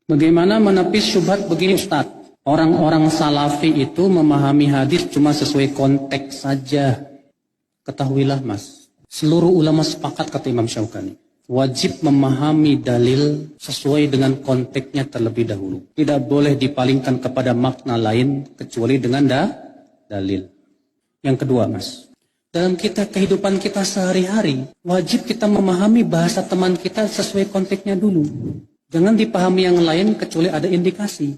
Bagaimana menepis syubhat begini Ustaz? Orang-orang salafi itu memahami hadis cuma sesuai konteks saja. Ketahuilah Mas, seluruh ulama sepakat kata Imam Syaukani, wajib memahami dalil sesuai dengan konteksnya terlebih dahulu. Tidak boleh dipalingkan kepada makna lain kecuali dengan dalil. Yang kedua Mas, dalam kehidupan kita sehari-hari, wajib kita memahami bahasa teman kita sesuai konteksnya dulu. Jangan dipahami yang lain kecuali ada indikasi.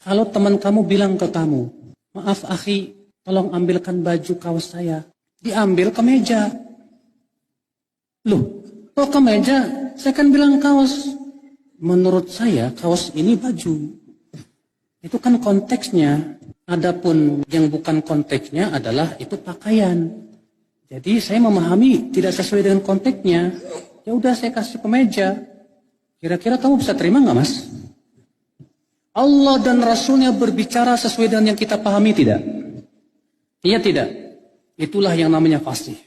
Kalau teman kamu bilang ke kamu, maaf akhi, tolong ambilkan baju kaos saya. Diambil ke meja. Loh, kok ke meja? Saya kan bilang kaos. Menurut saya kaos ini baju. Itu kan konteksnya. Adapun yang bukan konteksnya adalah itu pakaian. Jadi saya memahami tidak sesuai dengan konteksnya. Ya udah saya kasih ke meja. Kira-kira kamu bisa terima nggak Mas? Allah dan Rasulnya berbicara sesuai dengan yang kita pahami tidak? Iya tidak? Itulah yang namanya fasih.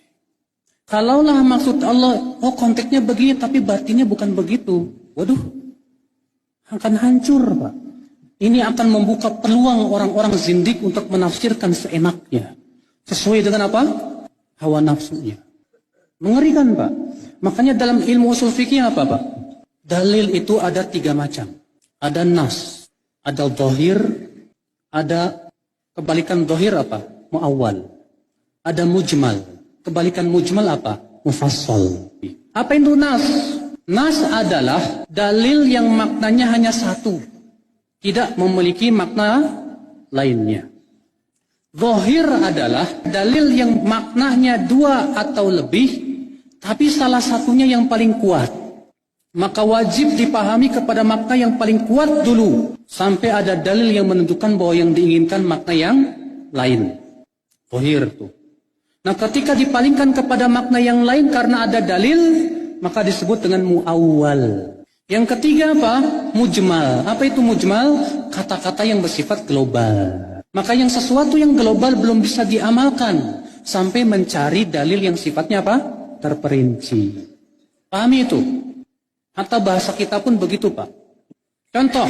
Kalaulah maksud Allah, oh konteksnya begini tapi batinnya bukan begitu. Waduh, akan hancur Pak. Ini akan membuka peluang orang-orang zindik untuk menafsirkan seenaknya. Sesuai dengan apa? Hawa nafsunya. Mengerikan Pak. Makanya dalam ilmu usul fikih apa Pak? Dalil itu ada 3 macam. Ada nas, ada dhahir, ada kebalikan dhahir apa? Muawwal. Ada mujmal. Kebalikan mujmal apa? Mufassal. Apa itu nas? Nas adalah dalil yang maknanya hanya satu. Tidak memiliki makna lainnya. Dhahir adalah dalil yang maknanya 2 atau lebih, tapi salah satunya yang paling kuat. Maka wajib dipahami kepada makna yang paling kuat dulu. Sampai ada dalil yang menentukan bahwa yang diinginkan makna yang lain. Dhahir tuh. Nah ketika dipalingkan kepada makna yang lain karena ada dalil, maka disebut dengan muawwal. Yang ketiga apa? Mujmal. Apa itu mujmal? Kata-kata yang bersifat global. Maka yang sesuatu yang global belum bisa diamalkan sampai mencari dalil yang sifatnya apa? Terperinci. Pahami itu? Atau bahasa kita pun begitu Pak. Contoh,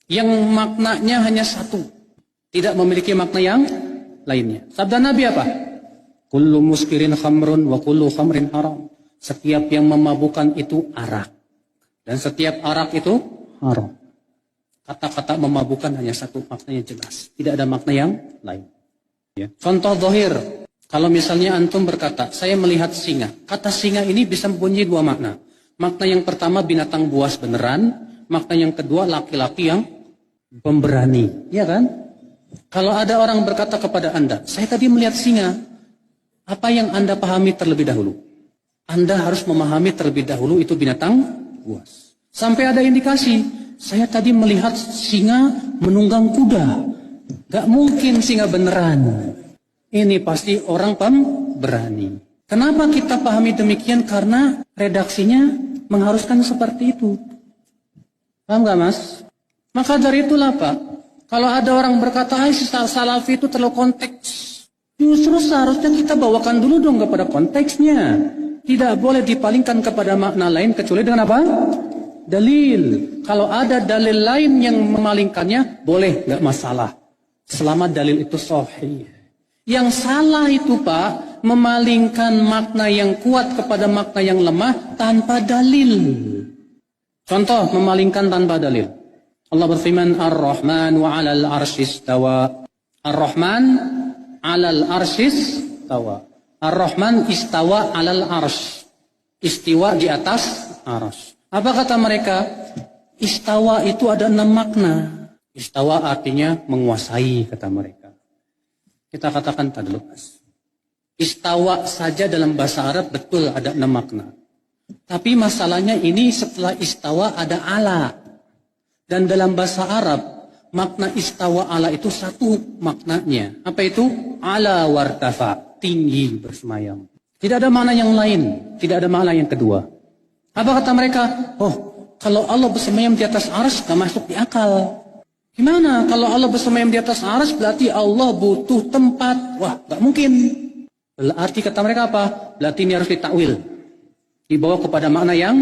yang maknanya hanya satu. Tidak memiliki makna yang lainnya. Sabda Nabi apa? Kullu muskirin khamrun wa kullu khamrin haram. Setiap yang memabukkan itu arak. Dan setiap arak itu haram. Kata-kata memabukkan hanya satu, maknanya jelas. Tidak ada makna yang lain. Ya. Contoh dhahir. Kalau misalnya antum berkata, saya melihat singa. Kata singa ini bisa mempunyai 2 makna. Makna yang pertama binatang buas beneran. Makna yang kedua laki-laki yang pemberani. Iya kan? Kalau ada orang berkata kepada Anda, saya tadi melihat singa. Apa yang Anda pahami terlebih dahulu? Anda harus memahami terlebih dahulu itu binatang buas. Sampai ada indikasi, saya tadi melihat singa menunggang kuda. Gak mungkin singa beneran. Ini pasti orang pemberani. Kenapa kita pahami demikian? Karena redaksinya mengharuskan seperti itu. Paham gak Mas? Maka dari itulah Pak, kalau ada orang berkata, salafi itu terlalu konteks. Justru seharusnya kita bawakan dulu dong kepada konteksnya. Tidak boleh dipalingkan kepada makna lain kecuali dengan apa? Dalil. Kalau ada dalil lain yang memalingkannya, boleh, gak masalah. Selama dalil itu sahih. Yang salah itu Pak, memalingkan makna yang kuat kepada makna yang lemah tanpa dalil. Contoh, memalingkan tanpa dalil. Allah berfirman, Ar-Rahman wa 'alal arsy istawa. Ar-Rahman 'alal arsy istawa. Ar-Rahman istawa 'alal arsy. Istiwa di atas arsy. Apa kata mereka? Istawa itu ada 6 makna. Istawa artinya menguasai, kata mereka. Kita katakan tadi dulu Mas. Istawa saja dalam bahasa Arab betul ada 6 makna. Tapi masalahnya ini setelah istawa ada ala. Dan dalam bahasa Arab, makna istawa ala itu satu maknanya. Apa itu? Ala wartafa, tinggi bersemayam. Tidak ada makna yang lain, tidak ada makna yang kedua. Apa kata mereka? Oh, kalau Allah bersemayam di atas arsy gak masuk di akal. Gimana? Kalau Allah bersemayam di atas arsy berarti Allah butuh tempat. Wah, gak mungkin. Berarti kata mereka apa? Berarti ini harus ditakwil. Dibawa kepada makna yang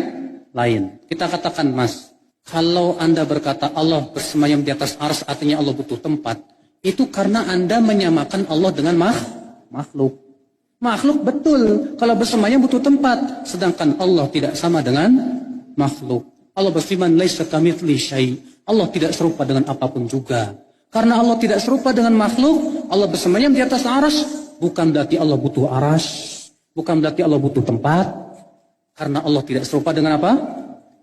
lain. Kita katakan Mas, Kalau Anda berkata Allah bersemayam di atas arsy artinya Allah butuh tempat, itu karena Anda menyamakan Allah dengan makhluk. Makhluk betul, kalau bersemayam butuh tempat, sedangkan Allah tidak sama dengan makhluk. Allah berfirman, laisa kamitslihi syai'. Allah tidak serupa dengan apapun juga. Karena Allah tidak serupa dengan makhluk, Allah bersemayam di atas arsy, bukan berarti Allah butuh arsy, bukan berarti Allah butuh tempat. Karena Allah tidak serupa dengan apa?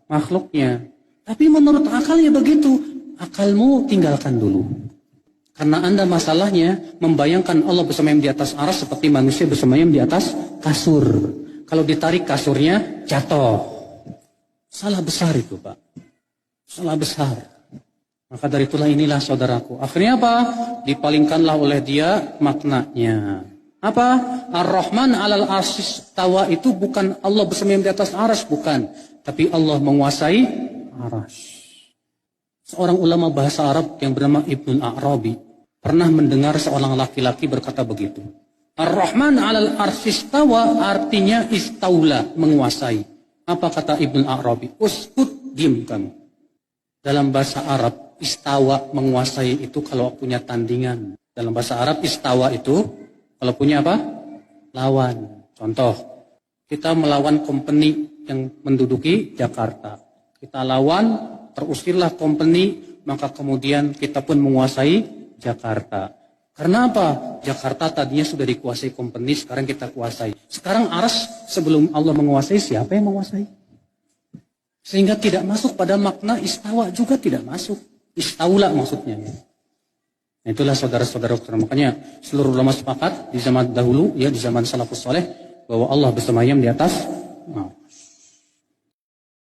Makhluknya. Tapi menurut akalnya begitu. Akalmu tinggalkan dulu. Karena Anda masalahnya membayangkan Allah bersemayam di atas arsy seperti manusia bersemayam di atas kasur. Kalau ditarik kasurnya jatuh. Salah besar itu, Pak. Salah besar. Maka dari inilah saudaraku. Akhirnya apa? Dipalingkanlah oleh dia maknanya. Apa? Ar-Rahman 'alal 'arsy istawa itu bukan Allah bersemayam di atas arsy, bukan. Tapi Allah menguasai arsy. Seorang ulama bahasa Arab yang bernama Ibnul A'rabi pernah mendengar seorang laki-laki berkata begitu. Ar-Rahman 'alal 'arsy istawa artinya istaula, menguasai. Apa kata Ibnul A'rabi? Uskut, diam kamu. Dalam bahasa Arab, istawa menguasai itu kalau punya tandingan. Dalam bahasa Arab, istawa itu kalau punya apa? Lawan. Contoh, kita melawan company yang menduduki Jakarta. Kita lawan, terusirlah company, maka kemudian kita pun menguasai Jakarta. Karena apa? Jakarta tadinya sudah dikuasai company, sekarang kita kuasai. Sekarang arsy sebelum Allah menguasai, siapa yang menguasai? Sehingga tidak masuk pada makna istawa juga tidak masuk. Istaula maksudnya. Nah, itulah saudara-saudara. Makanya seluruh ulama sepakat di zaman dahulu, ya di zaman salafus saleh, bahwa Allah bersemayam di atas